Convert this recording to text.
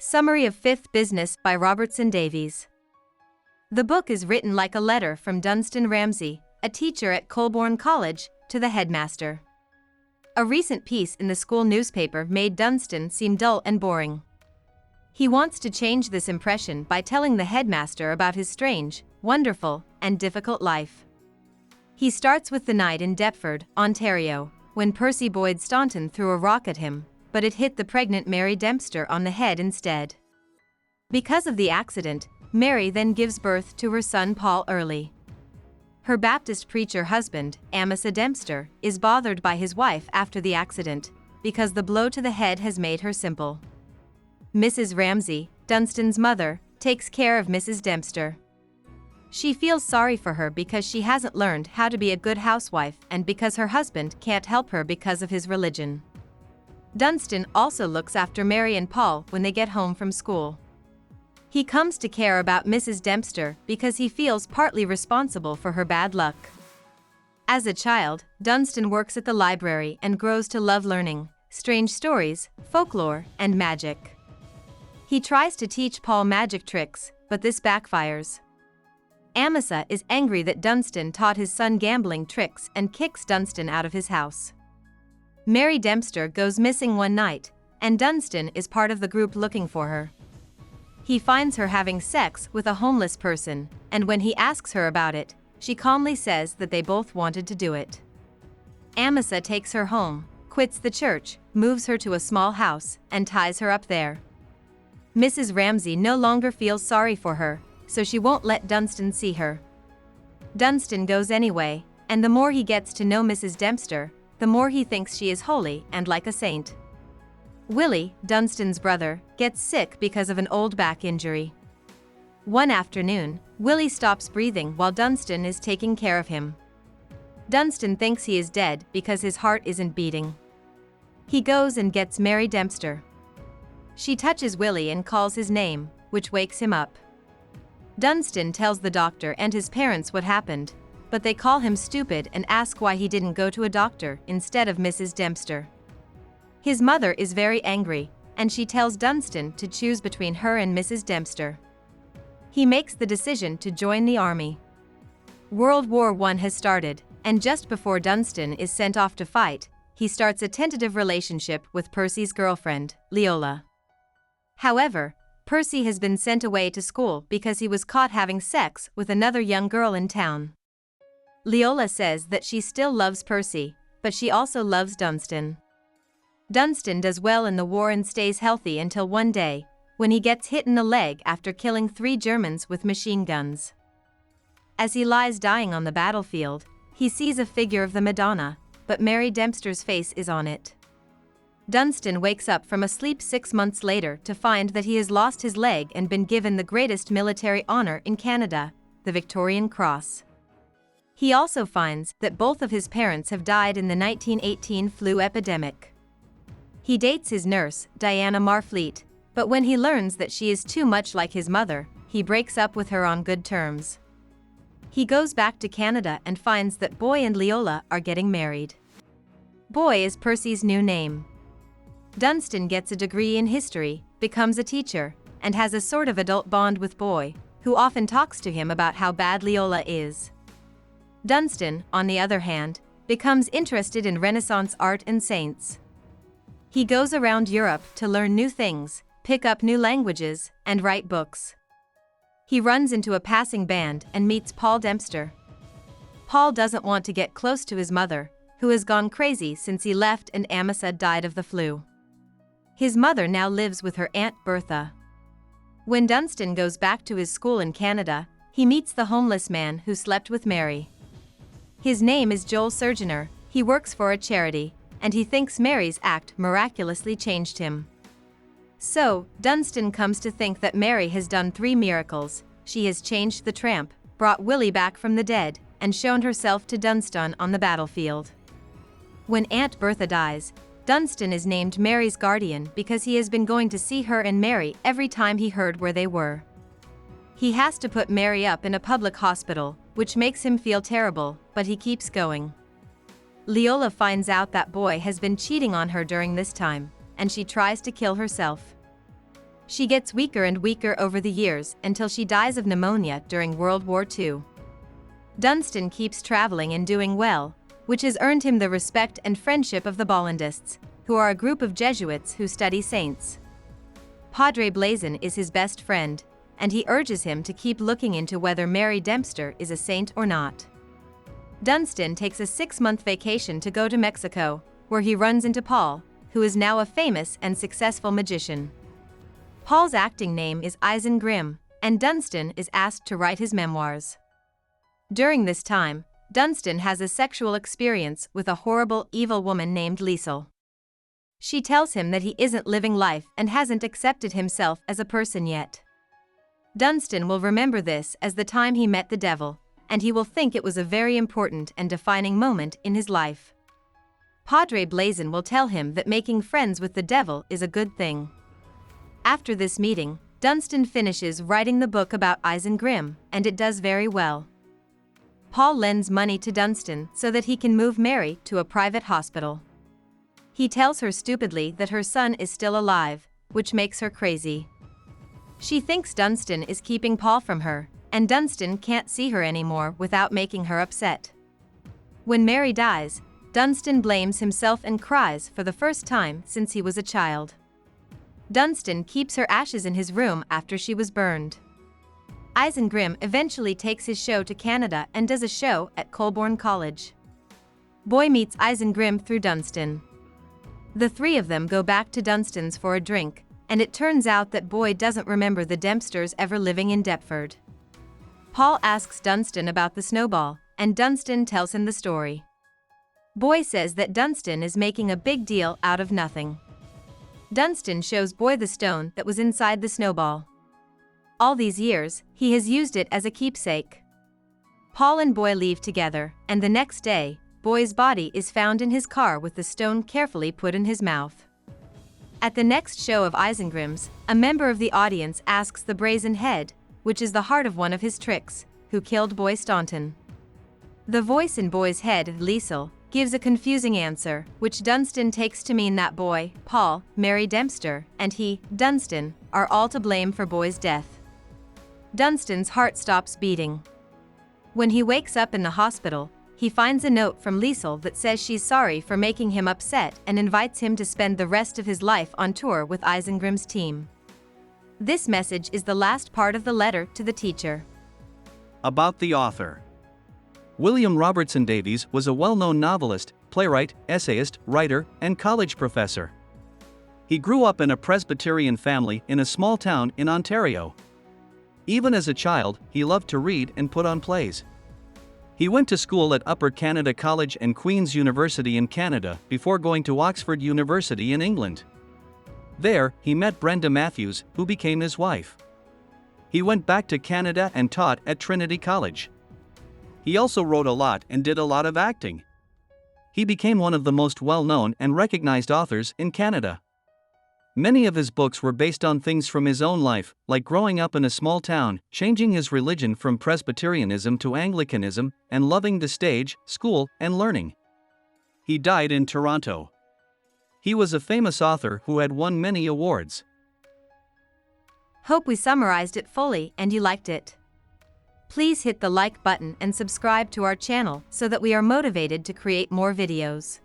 Summary of Fifth Business by Robertson Davies. The book is written like a letter from Dunstan Ramsay, a teacher at Colborne College, to the headmaster. A recent piece in the school newspaper made Dunstan seem dull and boring. He wants to change this impression by telling the headmaster about his strange, wonderful, and difficult life. He starts with the night in Deptford, Ontario, when Percy Boyd Staunton threw a rock at him, but it hit the pregnant Mary Dempster on the head instead. Because of the accident, Mary then gives birth to her son Paul early. Her Baptist preacher husband, Amasa Dempster, is bothered by his wife after the accident, because the blow to the head has made her simple. Mrs. Ramsay, Dunstan's mother, takes care of Mrs. Dempster. She feels sorry for her because she hasn't learned how to be a good housewife and because her husband can't help her because of his religion. Dunstan also looks after Mary and Paul when they get home from school. He comes to care about Mrs. Dempster because he feels partly responsible for her bad luck. As a child, Dunstan works at the library and grows to love learning strange stories, folklore, and magic. He tries to teach Paul magic tricks, but this backfires. Amasa is angry that Dunstan taught his son gambling tricks and kicks Dunstan out of his house. Mary Dempster goes missing one night, and Dunstan is part of the group looking for her. He finds her having sex with a homeless person, and when he asks her about it, she calmly says that they both wanted to do it. Amasa takes her home, quits the church, moves her to a small house, and ties her up there. Mrs. Ramsay no longer feels sorry for her, so she won't let Dunstan see her. Dunstan goes anyway, and the more he gets to know Mrs. Dempster, the more he thinks she is holy and like a saint. Willie, Dunstan's brother, gets sick because of an old back injury. One afternoon, Willie stops breathing while Dunstan is taking care of him. Dunstan thinks he is dead because his heart isn't beating. He goes and gets Mary Dempster. She touches Willie and calls his name, which wakes him up. Dunstan tells the doctor and his parents what happened, but they call him stupid and ask why he didn't go to a doctor instead of Mrs. Dempster. His mother is very angry, and she tells Dunstan to choose between her and Mrs. Dempster. He makes the decision to join the army. World War I has started, and just before Dunstan is sent off to fight, he starts a tentative relationship with Percy's girlfriend, Leola. However, Percy has been sent away to school because he was caught having sex with another young girl in town. Leola says that she still loves Percy, but she also loves Dunstan. Dunstan does well in the war and stays healthy until one day, when he gets hit in the leg after killing 3 Germans with machine guns. As he lies dying on the battlefield, he sees a figure of the Madonna, but Mary Dempster's face is on it. Dunstan wakes up from a sleep 6 months later to find that he has lost his leg and been given the greatest military honor in Canada, the Victorian Cross. He also finds that both of his parents have died in the 1918 flu epidemic. He dates his nurse, Diana Marfleet, but when he learns that she is too much like his mother, he breaks up with her on good terms. He goes back to Canada and finds that Boy and Leola are getting married. Boy is Percy's new name. Dunstan gets a degree in history, becomes a teacher, and has a sort of adult bond with Boy, who often talks to him about how bad Leola is. Dunstan, on the other hand, becomes interested in Renaissance art and saints. He goes around Europe to learn new things, pick up new languages, and write books. He runs into a passing band and meets Paul Dempster. Paul doesn't want to get close to his mother, who has gone crazy since he left and Amasa died of the flu. His mother now lives with her Aunt Bertha. When Dunstan goes back to his school in Canada, he meets the homeless man who slept with Mary. His name is Joel Surgener, he works for a charity, and he thinks Mary's act miraculously changed him. So, Dunstan comes to think that Mary has done 3 miracles. She has changed the tramp, brought Willie back from the dead, and shown herself to Dunstan on the battlefield. When Aunt Bertha dies, Dunstan is named Mary's guardian because he has been going to see her and Mary every time he heard where they were. He has to put Mary up in a public hospital, which makes him feel terrible, but he keeps going. Leola finds out that Boy has been cheating on her during this time, and she tries to kill herself. She gets weaker and weaker over the years until she dies of pneumonia during World War II. Dunstan keeps traveling and doing well, which has earned him the respect and friendship of the Bollandists, who are a group of Jesuits who study saints. Padre Blazon is his best friend, and he urges him to keep looking into whether Mary Dempster is a saint or not. Dunstan takes a 6-month vacation to go to Mexico, where he runs into Paul, who is now a famous and successful magician. Paul's acting name is Eisen Grimm, and Dunstan is asked to write his memoirs. During this time, Dunstan has a sexual experience with a horrible, evil woman named Liesel. She tells him that he isn't living life and hasn't accepted himself as a person yet. Dunstan will remember this as the time he met the devil, and he will think it was a very important and defining moment in his life. Padre Blazon will tell him that making friends with the devil is a good thing. After this meeting, Dunstan finishes writing the book about Eisen Grimm, and it does very well. Paul lends money to Dunstan so that he can move Mary to a private hospital. He tells her stupidly that her son is still alive, which makes her crazy. She thinks Dunstan is keeping Paul from her, and Dunstan can't see her anymore without making her upset. When Mary dies, Dunstan blames himself and cries for the first time since he was a child. Dunstan keeps her ashes in his room after she was burned. Eisen Grimm eventually takes his show to Canada and does a show at Colborne College. Boy meets Eisen Grimm through Dunstan. The three of them go back to Dunstan's for a drink, and it turns out that Boy doesn't remember the Dempsters ever living in Deptford. Paul asks Dunstan about the snowball, and Dunstan tells him the story. Boy says that Dunstan is making a big deal out of nothing. Dunstan shows Boy the stone that was inside the snowball. All these years, he has used it as a keepsake. Paul and Boy leave together, and the next day, Boy's body is found in his car with the stone carefully put in his mouth. At the next show of Eisengrim's, a member of the audience asks the brazen head, which is the heart of one of his tricks, who killed Boy Staunton. The voice in Boy's head, Liesel, gives a confusing answer, which Dunstan takes to mean that Boy, Paul, Mary Dempster, and he, Dunstan, are all to blame for Boy's death. Dunstan's heart stops beating. When he wakes up in the hospital, he finds a note from Liesel that says she's sorry for making him upset and invites him to spend the rest of his life on tour with Eisengrim's team. This message is the last part of the letter to the teacher. About the author. William Robertson Davies was a well-known novelist, playwright, essayist, writer, and college professor. He grew up in a Presbyterian family in a small town in Ontario. Even as a child, he loved to read and put on plays. He went to school at Upper Canada College and Queen's University in Canada before going to Oxford University in England. There, he met Brenda Matthews, who became his wife. He went back to Canada and taught at Trinity College. He also wrote a lot and did a lot of acting. He became one of the most well-known and recognized authors in Canada. Many of his books were based on things from his own life, like growing up in a small town, changing his religion from Presbyterianism to Anglicanism, and loving the stage, school, and learning. He died in Toronto. He was a famous author who had won many awards. Hope we summarized it fully and you liked it. Please hit the like button and subscribe to our channel so that we are motivated to create more videos.